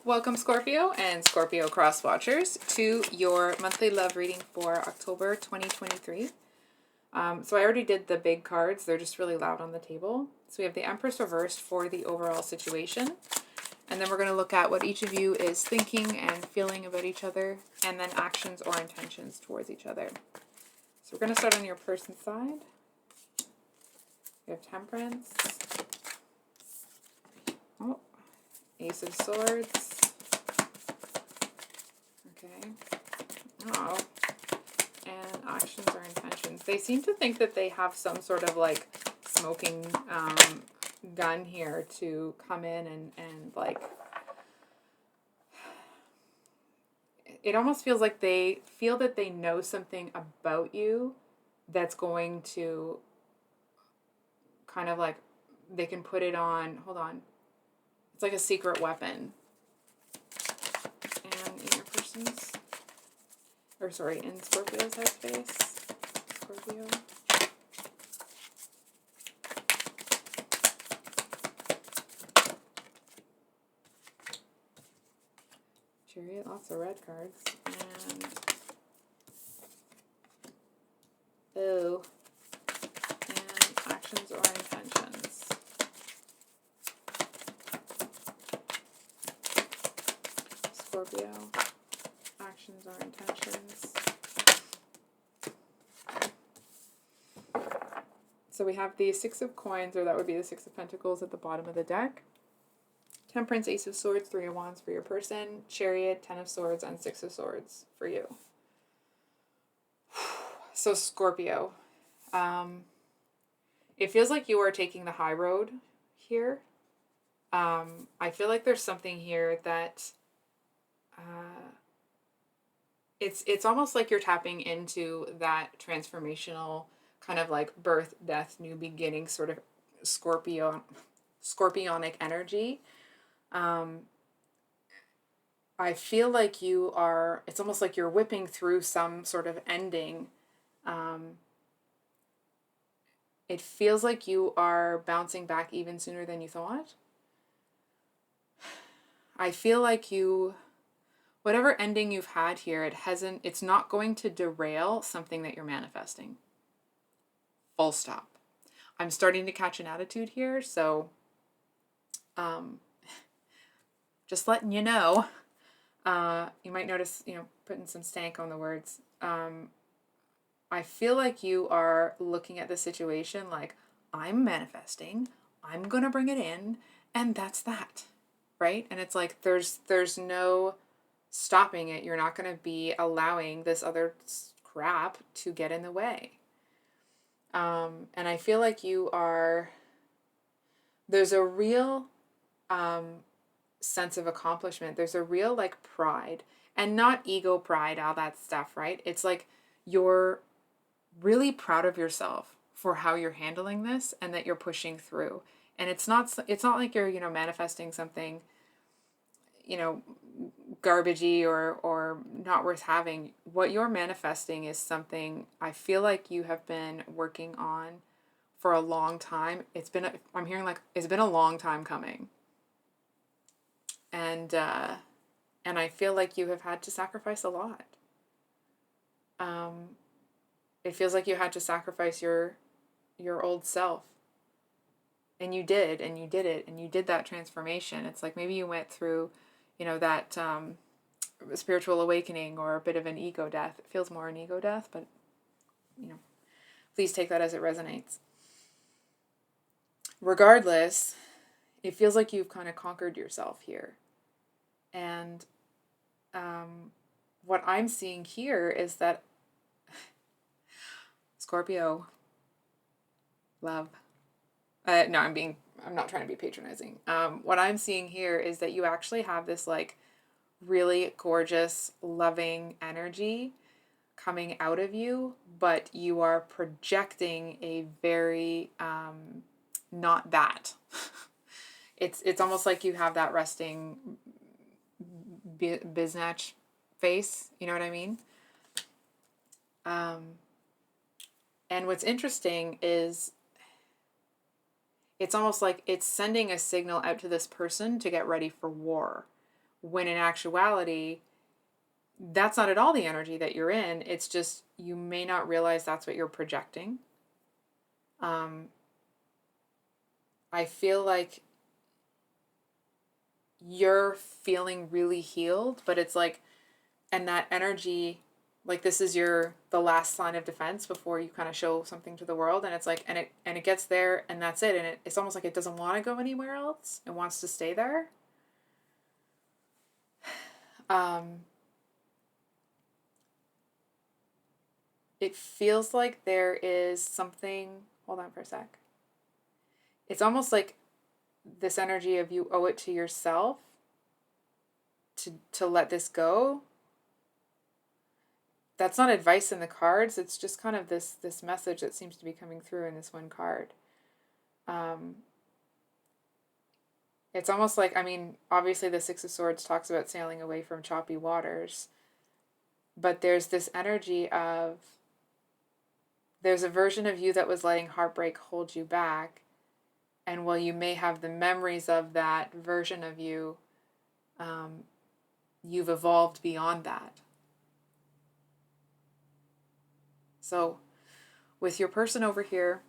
Welcome Scorpio and Scorpio cross watchers to your monthly love reading for October 2023. So I already did the big cards. They're just really loud on the table. So we have the Empress reversed for the overall situation. And then we're going to look at what each of you is thinking and feeling about each other, and then actions or intentions towards each other. So we're going to start on your person's side. We have Temperance. Oh, Ace of Swords. Okay. Oh. And actions or intentions. They seem to think that they have some sort of like smoking gun here to come in and like, it almost feels like they feel that they know something about you that's going to kind of like, they can put it on, hold on. It's like a secret weapon. And in your person's, or sorry, in Scorpio's headspace, Scorpio. Chariot, lots of red cards. And oh, and actions or intentions. Scorpio, actions or intentions. So we have the Six of Coins, or that would be the Six of Pentacles at the bottom of the deck. Temperance, Ace of Swords, Three of Wands for your person. Chariot, Ten of Swords, and Six of Swords for you. So Scorpio, it feels like you are taking the high road here. I feel like there's something here that it's almost like you're tapping into that transformational kind of like birth, death, new beginning sort of scorpionic energy. I feel like you are, it's almost like you're whipping through some sort of ending. It feels like you are bouncing back even sooner than you thought. I feel like whatever ending you've had here, it's not going to derail something that you're manifesting. Full stop. I'm starting to catch an attitude here, so just letting you know. You might notice, putting some stank on the words. I feel like you are looking at the situation like, I'm manifesting, I'm going to bring it in, and that's that, right? And it's like, there's no stopping it. You're not going to be allowing this other crap to get in the way. And I feel like there's a real sense of accomplishment. There's a real like pride, and not ego pride, all that stuff, right? It's like you're really proud of yourself for how you're handling this and that you're pushing through. And it's not like you're, manifesting something, garbagey or not worth having. What you're manifesting is something I feel like you have been working on for a long time. I'm hearing like it's been a long time coming. And I feel like you have had to sacrifice a lot. It feels like you had to sacrifice your old self. And you did it, and you did that transformation. It's like maybe you went through, that spiritual awakening or a bit of an ego death. It feels more an ego death, but, please take that as it resonates. Regardless, it feels like you've kind of conquered yourself here. And what I'm seeing here is that Scorpio, love. No, I'm not trying to be patronizing. What I'm seeing here is that you actually have this like really gorgeous, loving energy coming out of you, but you are projecting a very, not that. It's almost like you have that resting biznatch face. You know what I mean? And what's interesting is it's almost like it's sending a signal out to this person to get ready for war, when in actuality, that's not at all the energy that you're in. It's just you may not realize that's what you're projecting. I feel like you're feeling really healed, but it's like, and that energy, like this is the last line of defense before you kind of show something to the world, and it's like, and it gets there, and that's it, and it's almost like it doesn't want to go anywhere else. It wants to stay there. It feels like there is something. Hold on for a sec. It's almost like this energy of you owe it to yourself to let this go. That's not advice in the cards. It's just kind of this message that seems to be coming through in this one card. It's almost like, I mean, obviously the Six of Swords talks about sailing away from choppy waters, but there's this energy of, there's a version of you that was letting heartbreak hold you back, and while you may have the memories of that version of you, you've evolved beyond that. So with your person over here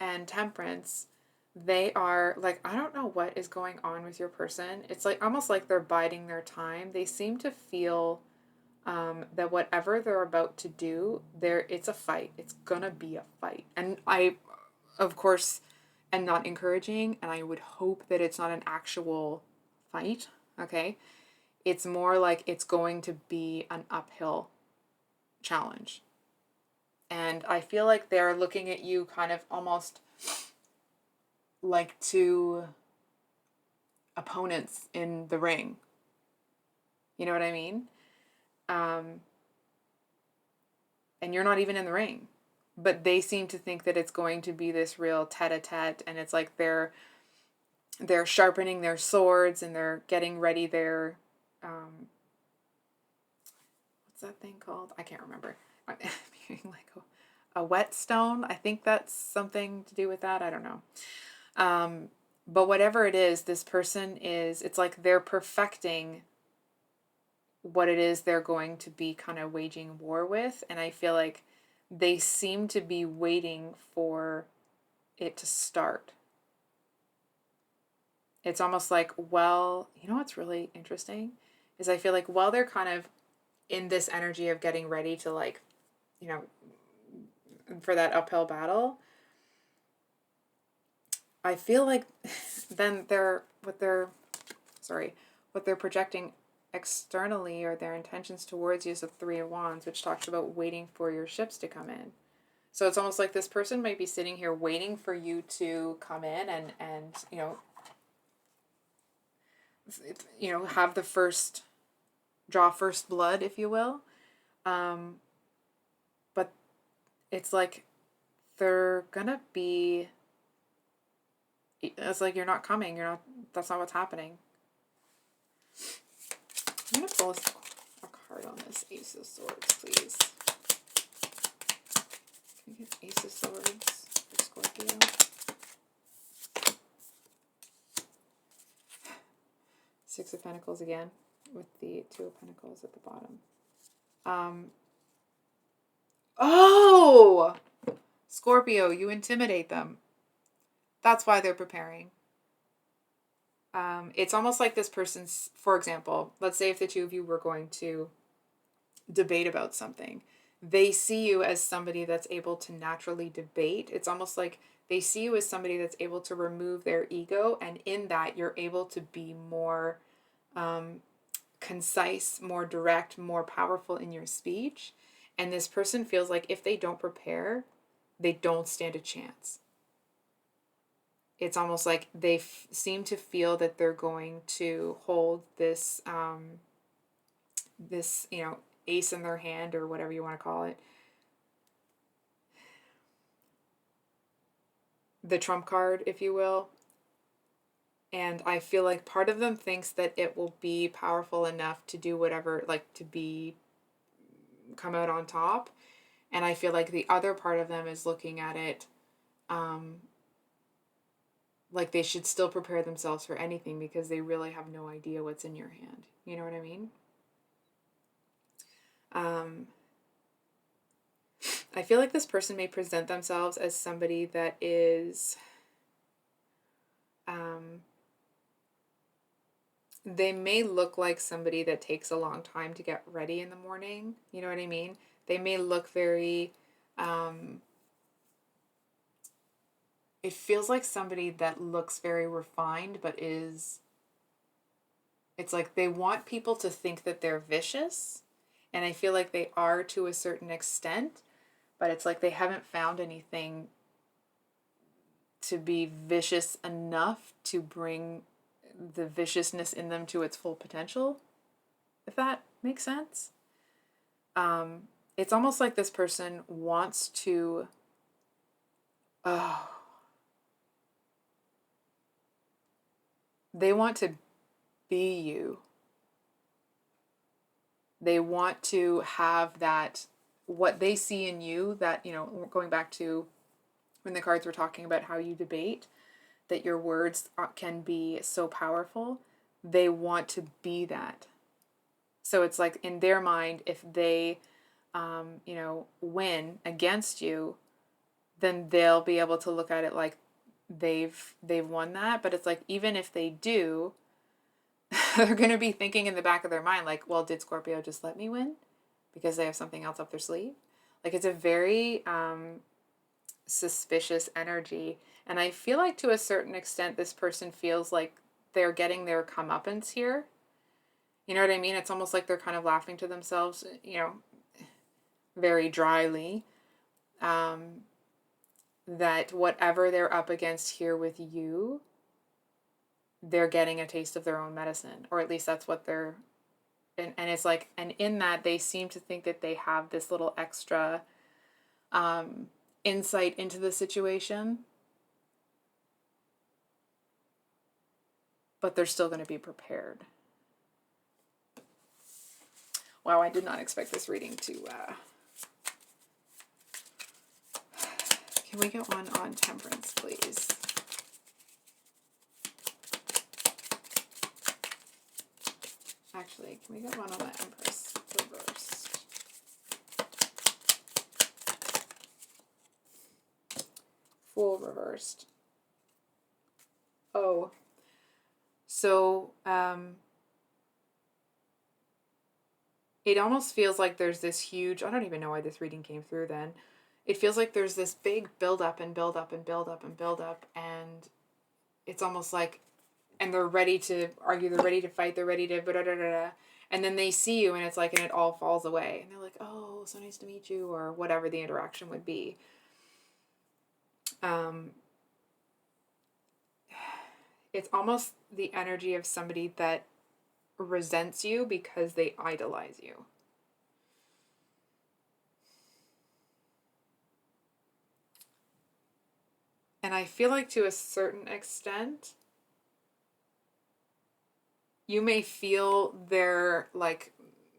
and Temperance, they are like, I don't know what is going on with your person. It's like almost like they're biding their time. They seem to feel that whatever they're about to do, it's a fight. It's gonna be a fight. And I, of course, am not encouraging, and I would hope that it's not an actual fight, okay? It's more like it's going to be an uphill challenge. And I feel like they're looking at you kind of almost like two opponents in the ring. You know what I mean? And you're not even in the ring. But they seem to think that it's going to be this real tete-a-tete, and it's like they're sharpening their swords and they're getting ready their what's that thing called? I can't remember. I'm hearing like a whetstone. I think that's something to do with that. I don't know. But whatever it is, this person is, it's like they're perfecting what it is they're going to be kind of waging war with. And I feel like they seem to be waiting for it to start. It's almost like, well, you know what's really interesting is I feel like while they're kind of in this energy of getting ready to, like, you know, for that uphill battle, I feel like then what they're projecting externally, or their intentions towards you, is the Three of Wands, which talks about waiting for your ships to come in. So it's almost like this person might be sitting here waiting for you to come in and have the first, draw first blood, if you will. But it's like they're gonna be, it's like you're not coming, that's not what's happening. I'm gonna pull a card on this Ace of Swords, please. Can I get Ace of Swords for Scorpio? Six of Pentacles again, with the Two of Pentacles at the bottom. Oh! Scorpio, you intimidate them. That's why they're preparing. It's almost like this person's, for example, let's say if the two of you were going to debate about something, they see you as somebody that's able to naturally debate. It's almost like they see you as somebody that's able to remove their ego, and in that you're able to be more concise, more direct, more powerful in your speech. And this person feels like if they don't prepare, they don't stand a chance. It's almost like they seem to feel that they're going to hold this, ace in their hand, or whatever you want to call it. The trump card, if you will. And I feel like part of them thinks that it will be powerful enough to do whatever, like to come out on top. And I feel like the other part of them is looking at it, like they should still prepare themselves for anything because they really have no idea what's in your hand. You know what I mean? I feel like this person may present themselves as somebody that is, they may look like somebody that takes a long time to get ready in the morning. You know what I mean? They may look very, it feels like somebody that looks very refined, but is, it's like they want people to think that they're vicious. And I feel like they are to a certain extent, but it's like they haven't found anything to be vicious enough to bring the viciousness in them to its full potential, if that makes sense. It's almost like this person wants to, they want to be you. They want to have that, what they see in you, that, you know, going back to when the cards were talking about how you debate, that your words can be so powerful. They want to be that. So it's like in their mind, if they, win against you, then they'll be able to look at it like they've won that. But it's like, even if they do, they're going to be thinking in the back of their mind, like, well, did Scorpio just let me win because they have something else up their sleeve? Like, it's a very suspicious energy. And I feel like to a certain extent, this person feels like they're getting their comeuppance here. You know what I mean? It's almost like they're kind of laughing to themselves, very dryly, that whatever they're up against here with you, they're getting a taste of their own medicine, or at least that's what they're, and it's like, and in that they seem to think that they have this little extra insight into the situation, but they're still going to be prepared. Wow, I did not expect this reading to, can we get one on Temperance, please? Actually, can we get one on the Empress reversed? Fool reversed. Oh. So, it almost feels like there's this huge, I don't even know why this reading came through then. It feels like there's this big build up and build up and build up and build up, and it's almost like, and they're ready to argue, they're ready to fight, they're ready to da-da-da-da-da. And then they see you and it's like, and it all falls away. And they're like, oh, so nice to meet you, or whatever the interaction would be. It's almost the energy of somebody that resents you because they idolize you. And I feel like to a certain extent, you may feel their, like,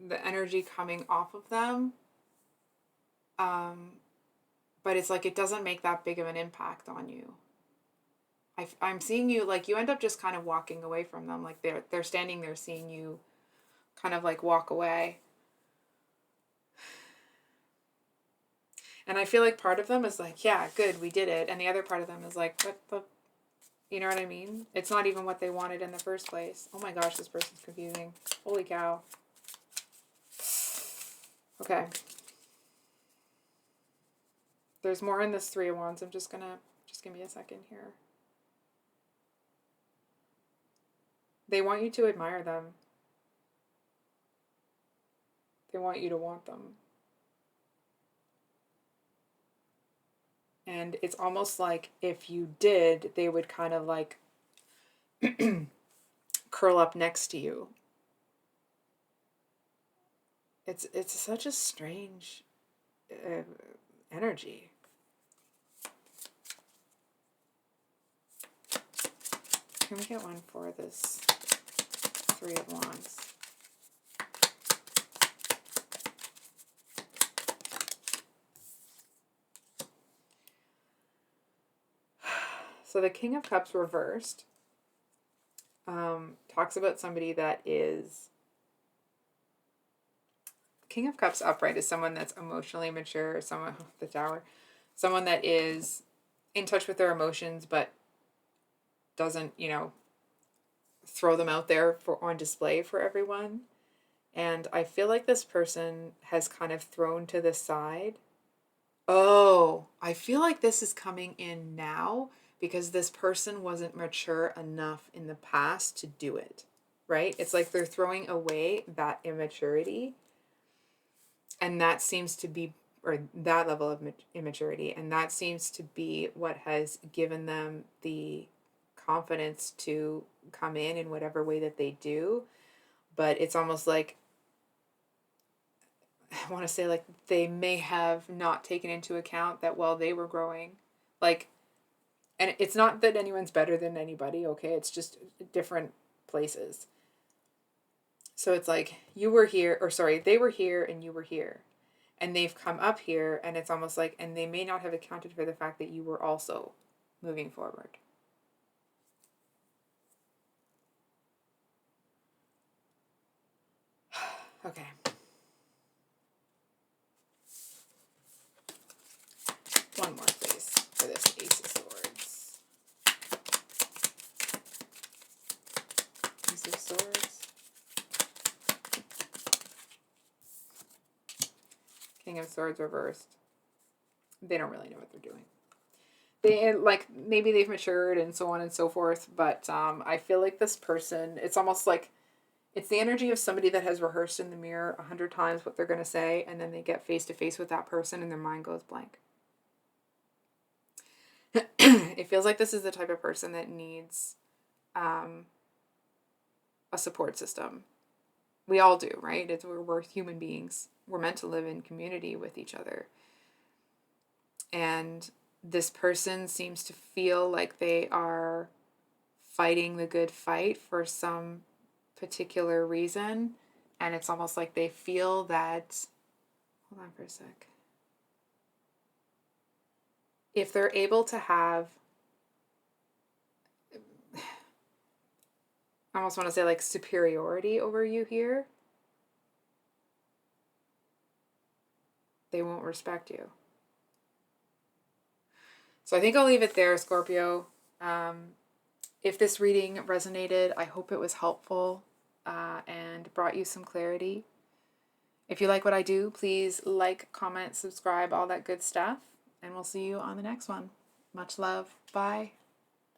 the energy coming off of them. But it's like, it doesn't make that big of an impact on you. I'm seeing you, like, you end up just kind of walking away from them. Like, they're standing there seeing you kind of, like, walk away. And I feel like part of them is like, yeah, good, we did it. And the other part of them is like, what the, you know what I mean? It's not even what they wanted in the first place. Oh my gosh, this person's confusing. Holy cow. Okay. There's more in this Three of Wands. I'm just give me a second here. They want you to admire them. They want you to want them. And it's almost like if you did, they would kind of like curl up next to you. It's such a strange energy. Can we get one for this Three of Wands? So the King of Cups reversed talks about somebody that is... King of Cups upright is someone that's emotionally mature, someone... the Tower. Someone that is in touch with their emotions, but doesn't, throw them out there on display for everyone. And I feel like this person has kind of thrown to the side. Oh, I feel like this is coming in now because this person wasn't mature enough in the past to do it, right? It's like they're throwing away that immaturity. And that seems to be, or that level of immaturity, and that seems to be what has given them the confidence to come in whatever way that they do. But it's almost like, I want to say, like, they may have not taken into account that while they were growing, like, and it's not that anyone's better than anybody, okay? It's just different places. So it's like, you were here, or sorry, they were here and you were here. And they've come up here, and it's almost like, and they may not have accounted for the fact that you were also moving forward. Okay. One more, please, for this Ace of Swords. Ace of Swords. King of Swords reversed. They don't really know what they're doing. They, like, maybe they've matured and so on and so forth, but I feel like this person, it's almost like it's the energy of somebody that has rehearsed in the mirror 100 times what they're going to say, and then they get face to face with that person and their mind goes blank. It feels like this is the type of person that needs a support system. We all do, right? We're human beings. We're meant to live in community with each other. And this person seems to feel like they are fighting the good fight for some particular reason. And it's almost like they feel that... Hold on for a sec. If they're able to have... I almost want to say, like, superiority over you here, they won't respect you. So I think I'll leave it there, Scorpio. If this reading resonated, I hope it was helpful and brought you some clarity. If you like what I do, please like, comment, subscribe, all that good stuff. And we'll see you on the next one. Much love. Bye.